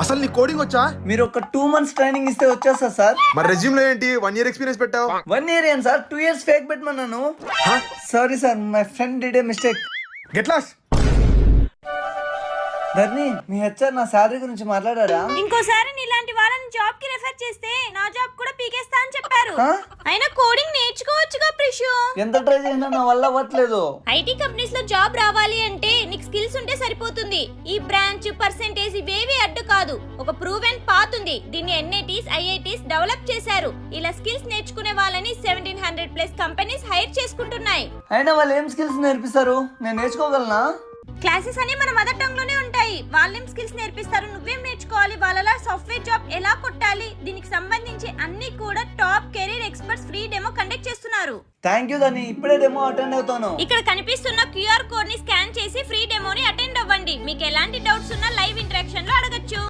అసలు నీ కోడింగ్ వచ్చా? మీరు ఒక 2 months ట్రైనింగ్ ఇస్తే వచ్చేస్తా సార్. మరి రెజ్యూమ్ లో ఏంటి 1 year ఎక్స్పీరియన్స్ పెట్టావు? 1 year ఏం సార్, 2 years ఫేక్ పెట్టమన్నాను. Sorry sir, my friend did a mistake. Get lost. Dharni, మీ హెచ్ఆర్ నా శాలరీ గురించి మాట్లాడారా? ఇంకోసారి నీలాంటి వాళ్ళని జాబ్ కి రెఫర్ చేస్తే నా జాబ్ కూడా పీకేస్తా అని చెప్పారు. అయినా కోడింగ్ నేర్చుకోవచ్చుగా ప్రిషు. ఎంత ట్రై చేసినా నా వల్ల అవ్వట్లేదు. ఐటీ కంపెనీస్ లో జాబ్ రావాలి అంటే నీకు స్కిల్స్ ఉంటే సరిపోతుంది. ఈ బ్రాంచ్ పర్సెంటేజ్ ఇవేవి అడ్డు కాదు. ఒక ప్రూవెన్ పాత్ ఉంది. దీన్ని ఎన్ఐటీస్ ఐఐటీస్ డెవలప్ చేశారు. ఇలా స్కిల్స్ నేర్చుకునే వాళ్ళని 1700+ కంపెనీస్ హైర్ చేసుకుంటున్నాయి. అయినా వాళ్ళు ఏం స్కిల్స్ నేర్పిస్తారు? నేను నేర్చుకోగలనా? క్లాసెస్ అని మన మదర్ టంగ్ లోనే ఉంటాయి. వాళ్ళేం స్కిల్స్ నేర్పిస్తారు, నువ్వేం నేర్చుకోవాలి, వాళ్ళలా సాఫ్ట్వేర్ జాబ్ ఎలా కొట్టాలి, దీనికి సంబంధించి అన్ని కూడా top career experts free demo conduct చేస్తున్నారు. థ్యాంక్ యూ ధర్ని, ఇప్పుడే డెమో అటెండ్ అవుతాను. ఇక్కడ కనిపిస్తున్న QR కోడ్ ని స్కాన్ చేసి ఫ్రీ డెమోని అటెండ్ అవ్వండి. మీకు ఎలాంటి డౌట్స్ ఉన్నా లైవ్ ఇంటరాక్షన్ లో అడగచ్చు.